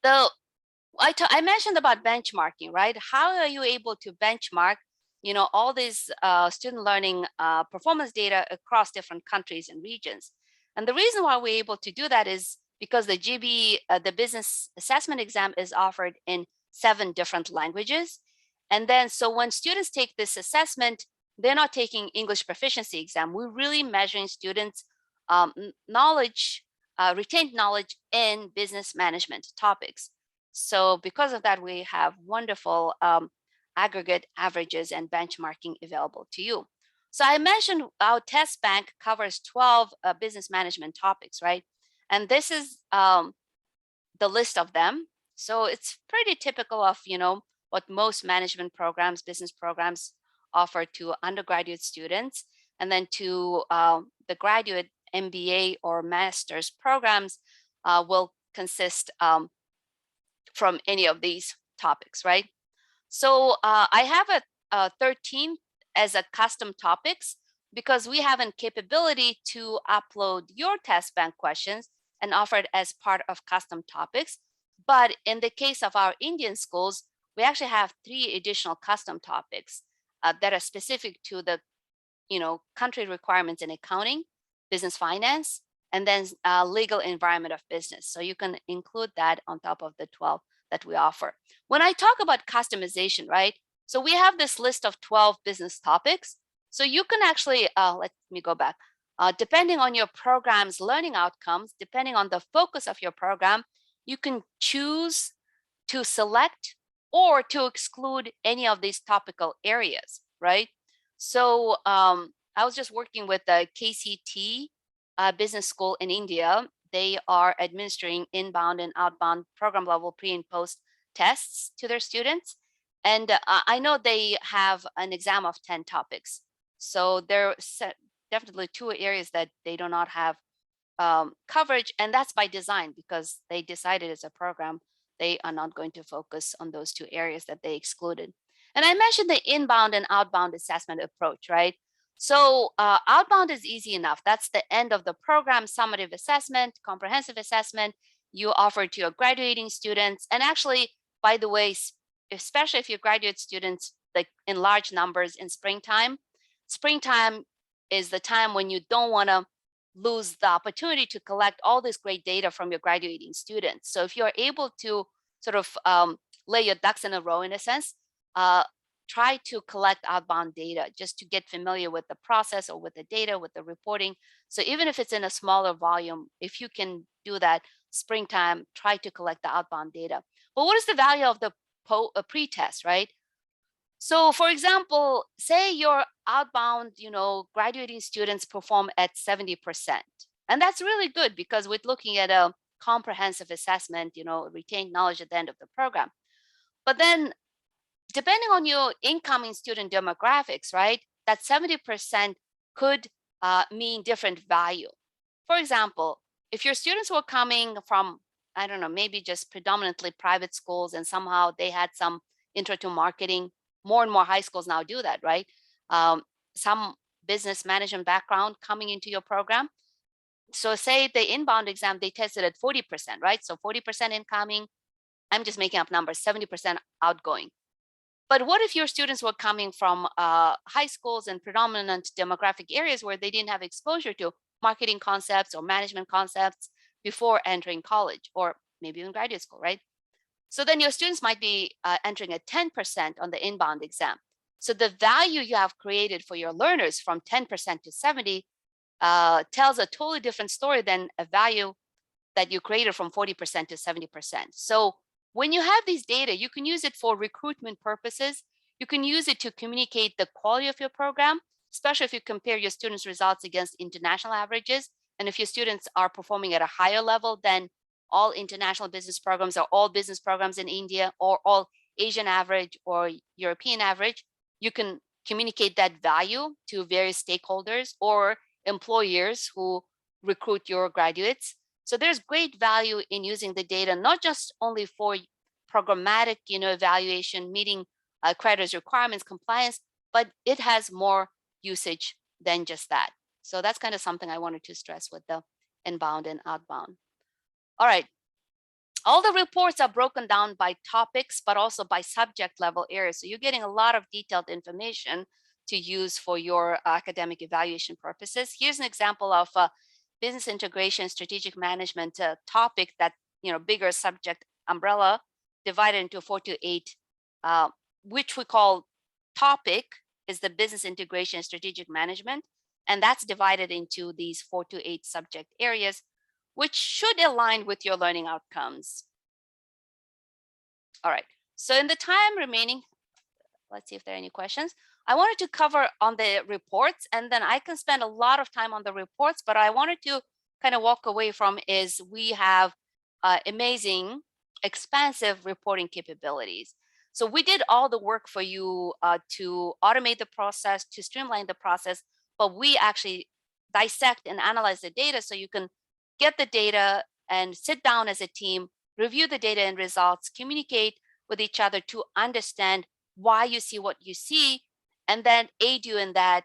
I mentioned about benchmarking, right? How are you able to benchmark, all these student learning performance data across different countries and regions? And the reason why we're able to do that is because the GB, the business assessment exam, is offered in 7 different languages. And then, so when students take this assessment, they're not taking English proficiency exam. We're really measuring students' knowledge, retained knowledge in business management topics. So because of that, we have wonderful aggregate averages and benchmarking available to you. So I mentioned our test bank covers 12 business management topics, right? And this is the list of them. So it's pretty typical of, what most management programs, business programs offer to undergraduate students. And then to the graduate MBA or master's programs will consist from any of these topics, right? So I have a 13 as a custom topics because we have a capability to upload your test bank questions and offer it as part of custom topics. But in the case of our Indian schools, we actually have 3 additional custom topics that are specific to the country requirements in accounting, business finance, and then legal environment of business. So you can include that on top of the 12 that we offer. When I talk about customization, right? So we have this list of 12 business topics. So you can actually, let me go back. Depending on your program's learning outcomes, depending on the focus of your program, you can choose to select or to exclude any of these topical areas, right? So I was just working with the KCT business school in India. They are administering inbound and outbound program level pre and post tests to their students. And I know they have an exam of 10 topics. So there are definitely 2 areas that they do not have coverage, and that's by design because they decided as a program they are not going to focus on those 2 areas that they excluded. And I mentioned the inbound and outbound assessment approach, right? So outbound is easy enough. That's the end of the program, summative assessment, comprehensive assessment you offer to your graduating students. And actually, by the way, especially if your graduate students like in large numbers in springtime is the time when you don't want to lose the opportunity to collect all this great data from your graduating students. So if you're able to sort of lay your ducks in a row in a sense, try to collect outbound data just to get familiar with the process or with the data, with the reporting. So even if it's in a smaller volume, if you can do that springtime, try to collect the outbound data. But what is the value of the pre-test, right? So for example, say your outbound, graduating students perform at 70%. And that's really good because we're looking at a comprehensive assessment, retained knowledge at the end of the program. But then depending on your incoming student demographics, right, that 70% could mean different value. For example, if your students were coming from, I don't know, maybe just predominantly private schools and somehow they had some intro to marketing, more and more high schools now do that, right? Some business management background coming into your program. So say the inbound exam, they tested at 40%, right? So 40% incoming, I'm just making up numbers, 70% outgoing. But what if your students were coming from high schools and predominant demographic areas where they didn't have exposure to marketing concepts or management concepts before entering college or maybe in graduate school, right? So then your students might be entering at 10% on the inbound exam. So the value you have created for your learners from 10% to 70 tells a totally different story than a value that you created from 40% to 70%. So when you have these data, you can use it for recruitment purposes. You can use it to communicate the quality of your program, especially if you compare your students' results against international averages. And if your students are performing at a higher level than all international business programs or all business programs in India or all Asian average or European average, you can communicate that value to various stakeholders or employers who recruit your graduates. So there's great value in using the data, not just only for programmatic, evaluation, meeting creditors' requirements, compliance, but it has more usage than just that. So that's kind of something I wanted to stress with the inbound and outbound. All right. All the reports are broken down by topics, but also by subject level areas. So you're getting a lot of detailed information to use for your academic evaluation purposes. Here's an example of a business integration, strategic management topic that, bigger subject umbrella divided into 4 to 8, which we call topic is the business integration strategic management. And that's divided into these 4 to 8 subject areas, which should align with your learning outcomes. All right, so in the time remaining, let's see if there are any questions. I wanted to cover on the reports, and then I can spend a lot of time on the reports, but I wanted to kind of walk away from is we have amazing, expansive reporting capabilities. So we did all the work for you to automate the process, to streamline the process, but we actually dissect and analyze the data so you can get the data and sit down as a team, review the data and results, communicate with each other to understand why you see what you see, and then aid you in that,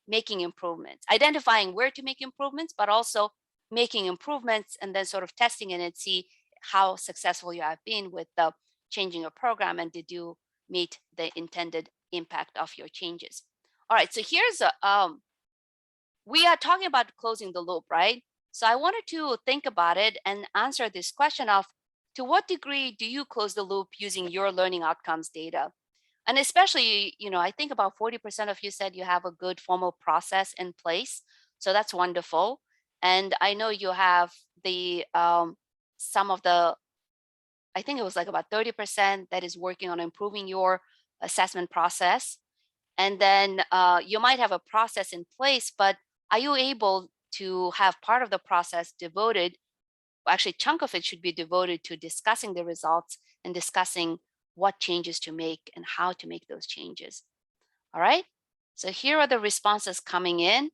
making improvements, identifying where to make improvements, but also making improvements and then sort of testing it and see how successful you have been with the changing your program and did you meet the intended impact of your changes. All right, so here's we are talking about closing the loop, right? So I wanted to think about it and answer this question of, to what degree do you close the loop using your learning outcomes data? And especially, I think about 40% of you said you have a good formal process in place. So that's wonderful. And I know you have the some of the, I think it was like about 30% that is working on improving your assessment process. And then you might have a process in place, but are you able to have part of the process devoted, actually chunk of it should be devoted to discussing the results and discussing what changes to make and how to make those changes. All right. So here are the responses coming in.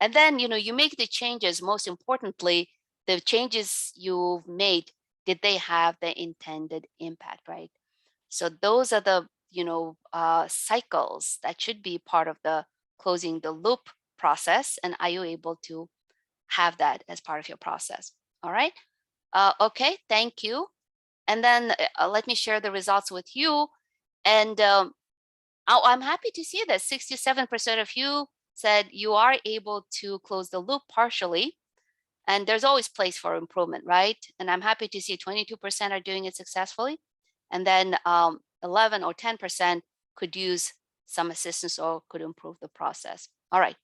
And then, you make the changes. Most importantly, the changes you've made, did they have the intended impact, right? So those are the, cycles that should be part of the closing the loop process. And are you able to have that as part of your process? All right. Okay, thank you. And then let me share the results with you. And I'm happy to see that 67% of you said you are able to close the loop partially. And there's always place for improvement, right? And I'm happy to see 22% are doing it successfully. And then 11 or 10% could use some assistance or could improve the process. All right.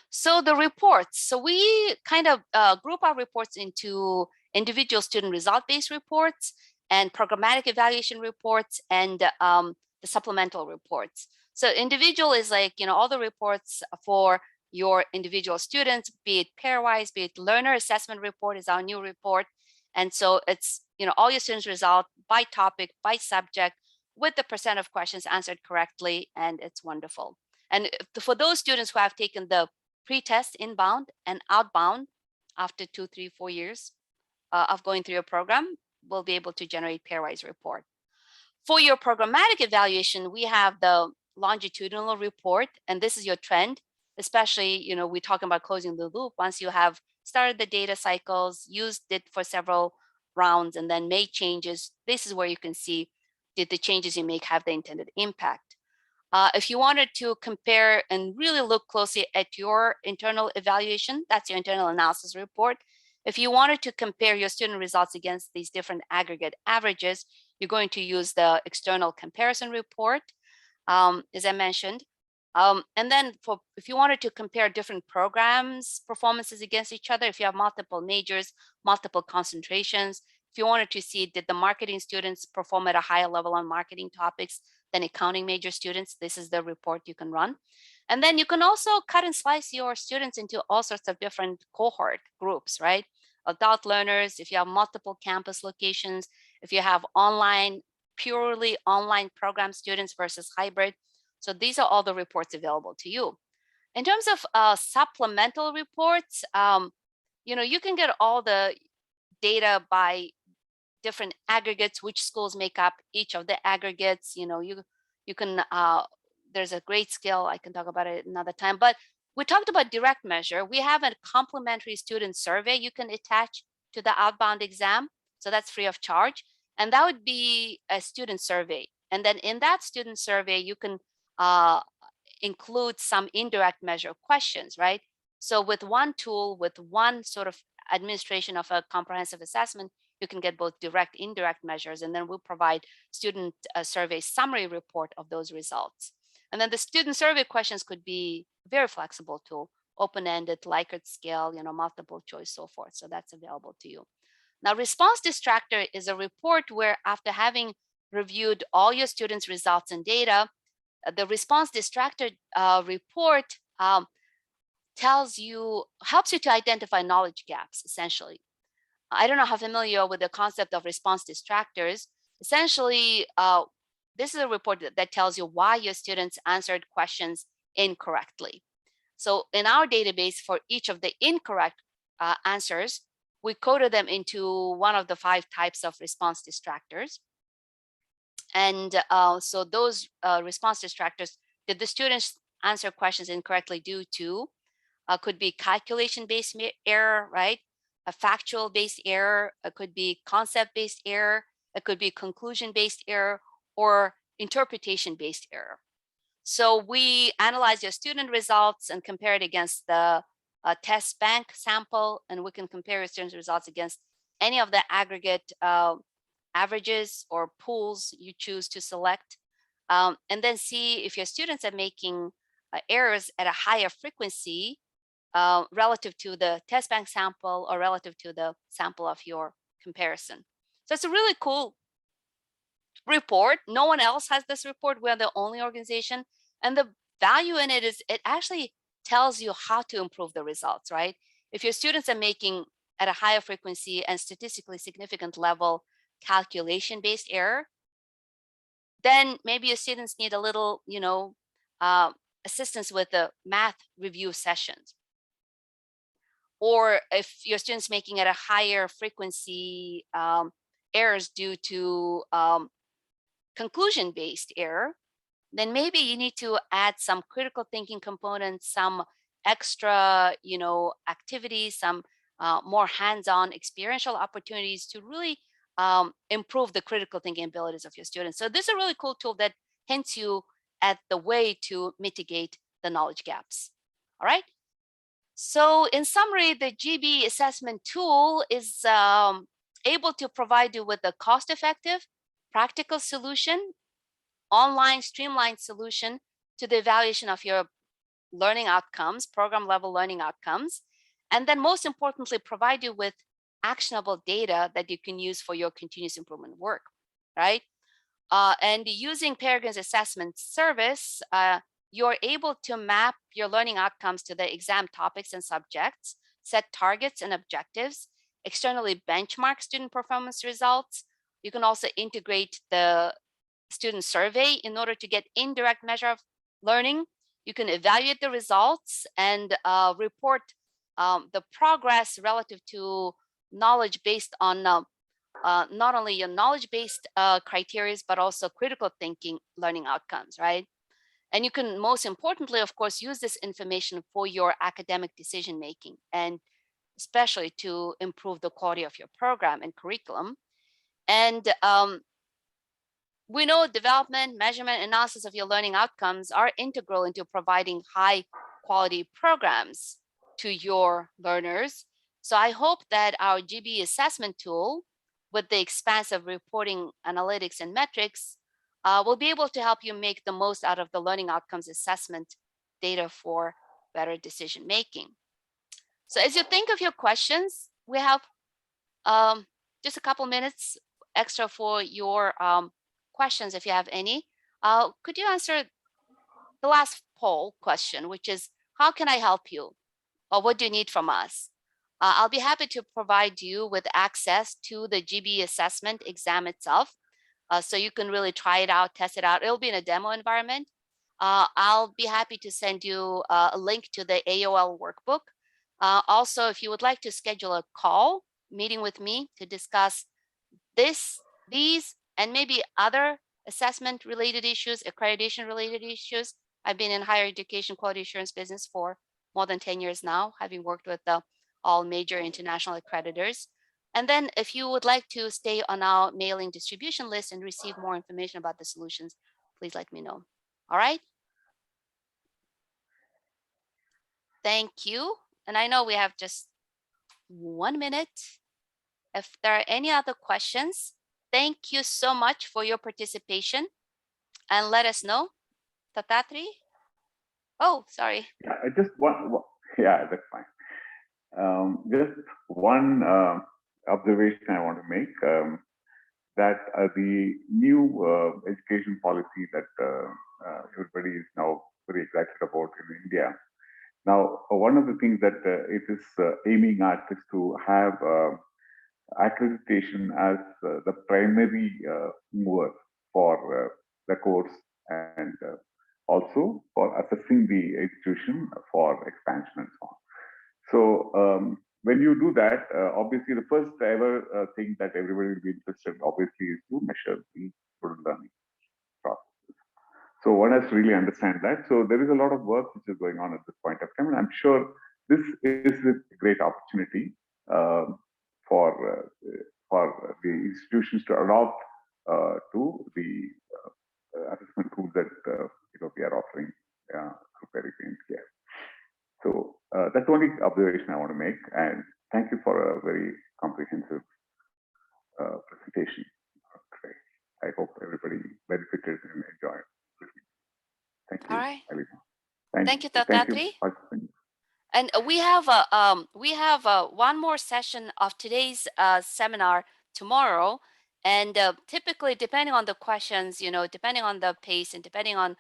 So the reports, so we kind of group our reports into individual student result-based reports and programmatic evaluation reports and the supplemental reports. So individual is like, all the reports for your individual students, be it pairwise, be it learner assessment report is our new report. And so it's, all your students' result by topic, by subject, with the percent of questions answered correctly, and it's wonderful. And for those students who have taken the pre-test inbound and outbound after 2, 3, 4 years of going through your program, we'll be able to generate pairwise report. For your programmatic evaluation, we have the longitudinal report, and this is your trend, especially, we're talking about closing the loop. Once you have started the data cycles, used it for several rounds, and then made changes, this is where you can see, did the changes you make have the intended impact? If you wanted to compare and really look closely at your internal evaluation, that's your internal analysis report. If you wanted to compare your student results against these different aggregate averages, you're going to use the external comparison report, as I mentioned. And then if you wanted to compare different programs' performances against each other, if you have multiple majors, multiple concentrations, if you wanted to see, did the marketing students perform at a higher level on marketing topics than accounting major students, this is the report you can run. And then you can also cut and slice your students into all sorts of different cohort groups, right? Adult learners, if you have multiple campus locations, if you have online, purely online program students versus hybrid. So these are all the reports available to you. In terms of supplemental reports, you can get all the data by different aggregates, which schools make up each of the aggregates. You can, there's a great skill, I can talk about it another time, but we talked about direct measure. We have a complimentary student survey you can attach to the outbound exam. So that's free of charge. And that would be a student survey. And then in that student survey, you can include some indirect measure questions, right? So with one tool, with one sort of administration of a comprehensive assessment, you can get both direct, indirect measures, and then we'll provide student survey summary report of those results. And then the student survey questions could be very flexible to open-ended, Likert scale, multiple choice, so forth. So that's available to you. Now, response distractor is a report where after having reviewed all your students' results and data, the response distractor report helps you to identify knowledge gaps, essentially. I don't know how familiar you are with the concept of response distractors. Essentially, this is a report that tells you why your students answered questions incorrectly. So in our database, for each of the incorrect answers, we coded them into one of the 5 types of response distractors. And so those response distractors, did the students answer questions incorrectly due to, could be calculation-based error, right? A factual-based error, it could be concept-based error, it could be conclusion-based error, or interpretation-based error. So we analyze your student results and compare it against the test bank sample, and we can compare your students' results against any of the aggregate averages or pools you choose to select, and then see if your students are making errors at a higher frequency relative to the test bank sample or relative to the sample of your comparison. So it's a really cool report. No one else has this report. We're the only organization. And the value in it is it actually tells you how to improve the results, right? If your students are making at a higher frequency and statistically significant level calculation-based error, then maybe your students need a little, assistance with the math review sessions. Or if your students making at a higher frequency errors due to conclusion-based error, then maybe you need to add some critical thinking components, some extra, activities, some more hands-on experiential opportunities to really improve the critical thinking abilities of your students. So this is a really cool tool that hints you at the way to mitigate the knowledge gaps. All right. So in summary, the GB assessment tool is able to provide you with a cost-effective, practical solution, online streamlined solution to the evaluation of your learning outcomes, program level learning outcomes, and then most importantly, provide you with actionable data that you can use for your continuous improvement work, right? And using Peregrine's assessment service, you're able to map your learning outcomes to the exam topics and subjects, set targets and objectives, externally benchmark student performance results. You can also integrate the student survey in order to get indirect measure of learning. You can evaluate the results and report the progress relative to knowledge based on not only your knowledge-based criteria, but also critical thinking learning outcomes, right? And you can most importantly, of course, use this information for your academic decision-making and especially to improve the quality of your program and curriculum. And we know development, measurement, analysis of your learning outcomes are integral into providing high quality programs to your learners. So I hope that our GB assessment tool with the expansive reporting, analytics, and metrics will be able to help you make the most out of the learning outcomes assessment data for better decision making. So as you think of your questions, we have just a couple minutes extra for your questions if you have any. Could you answer the last poll question, which is, how can I help you? Or what do you need from us? I'll be happy to provide you with access to the GB assessment exam itself. So you can really try it out, test it out. It'll be in a demo environment. I'll be happy to send you a link to the AOL workbook. Also, if you would like to schedule a call meeting with me to discuss these, and maybe other assessment related issues, accreditation related issues. I've been in higher education quality assurance business for more than 10 years now, having worked with all major international accreditors. And then if you would like to stay on our mailing distribution list and receive more information about the solutions, please let me know. All right. Thank you. And I know we have just 1 minute. If there are any other questions, thank you so much for your participation and let us know. Tatatri? Oh, sorry. Yeah, just yeah, that's fine. Just one observation I want to make, that the new education policy that everybody is now very excited about in India Now, one of the things that it is aiming at is to have accreditation as the primary mover for the course and also for assessing the institution for expansion and so on. So when you do that, obviously the first ever thing that everybody will be interested obviously is to measure the student learning process. So one has to really understand that. So there is a lot of work which is going on at this point of time, and I'm sure this is a great opportunity for the institutions to adopt to the assessment tools that we are offering through Peregrine here. So that's the only observation I want to make, and thank you for a very comprehensive presentation today. I hope everybody benefited and enjoyed. Thank you. All right. Thank you, you. Thank you. And we have one more session of today's seminar tomorrow. And typically, depending on the questions, depending on the pace and depending on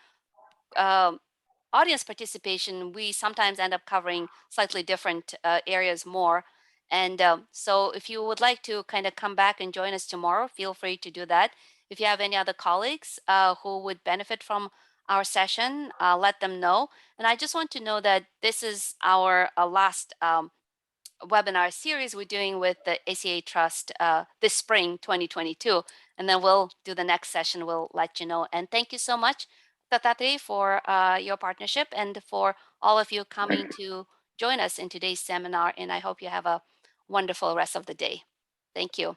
audience participation, we sometimes end up covering slightly different areas more. And so if you would like to kind of come back and join us tomorrow, feel free to do that. If you have any other colleagues who would benefit from our session, let them know. And I just want to know that this is our last webinar series we're doing with the ACA Trust this spring 2022. And then we'll do the next session. We'll let you know. And thank you so much, Tathatri, for your partnership and for all of you coming to join us in today's seminar. And I hope you have a wonderful rest of the day. Thank you.